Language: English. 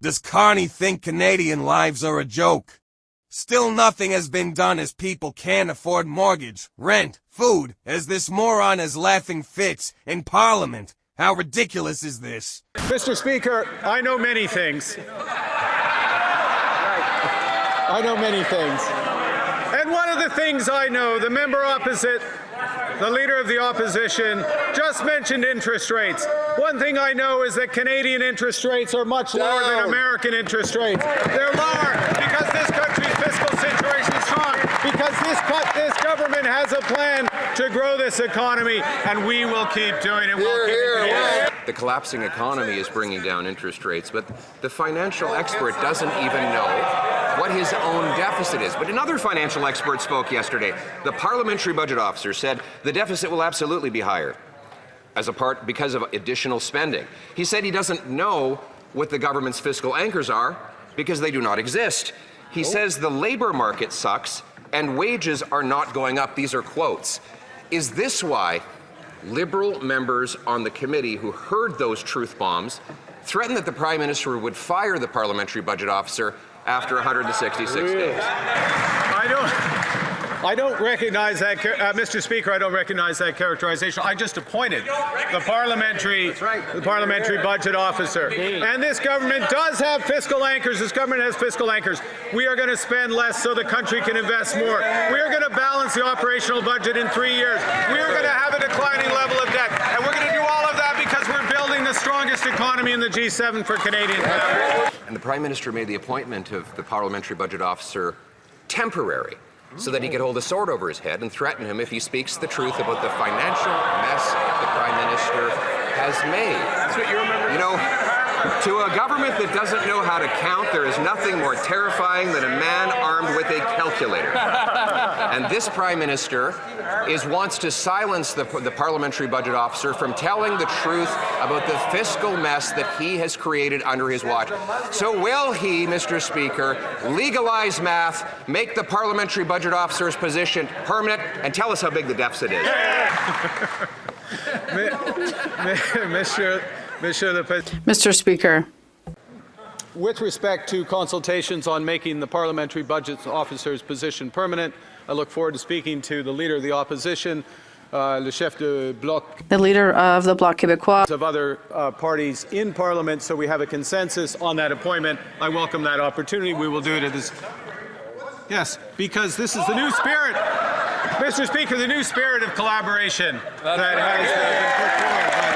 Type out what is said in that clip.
Does Carney think Canadian lives are a joke? Still nothing has been done as people can't afford mortgage, rent, food, as this moron is laughing fits in Parliament. How ridiculous is this? Mr. Speaker, I know many things. I know many things. And one of the things I know, the member opposite, the Leader of the Opposition, just mentioned interest rates. One thing I know is that Canadian interest rates are much lower than American interest rates. They're lower because this country's fiscal situation is strong, because this government has a plan to grow this economy, and we will keep doing it. We'll keep it. The collapsing economy is bringing down interest rates, but the financial expert doesn't even know what his own deficit is. But another financial expert spoke yesterday. The parliamentary budget officer said the deficit will absolutely be higher because of additional spending. He said he doesn't know what the government's fiscal anchors are because they do not exist. He says the labor market sucks and wages are not going up. These are quotes. Is this why Liberal members on the committee who heard those truth bombs threatened that the Prime Minister would fire the parliamentary budget officer after 166 days? I don't recognize that, Mr. Speaker. I don't recognize that characterization. I just appointed the parliamentary budget officer, and this government does have fiscal anchors. This government has fiscal anchors. We are going to spend less so the country can invest more. We are going to balance the operational budget in 3 years. We are going to have a declining level of debt, and we're going to do all of that because we're building the strongest economy in the G7 for Canadian families. And the Prime Minister made the appointment of the parliamentary budget officer temporary, so that he could hold a sword over his head and threaten him if he speaks the truth about the financial mess the Prime Minister has made. That's what you remember? You know, to a government that doesn't know how to count, there is nothing more terrifying than a man armed with a calculator. And this Prime Minister wants to silence the parliamentary budget officer from telling the truth about the fiscal mess that he has created under his watch. So will he, Mr. Speaker, legalize math, make the parliamentary budget officer's position permanent, and tell us how big the deficit is? Mr. Speaker. With respect to consultations on making the parliamentary budget officer's position permanent, I look forward to speaking to the Leader of the Opposition, le chef de bloc, The Leader of the Bloc Québécois. Of other parties in Parliament, so we have a consensus on that appointment. I welcome that opportunity. We will do it at this. Yes, because this is the new spirit, Mr. Speaker, the new spirit of collaboration that has been put forward by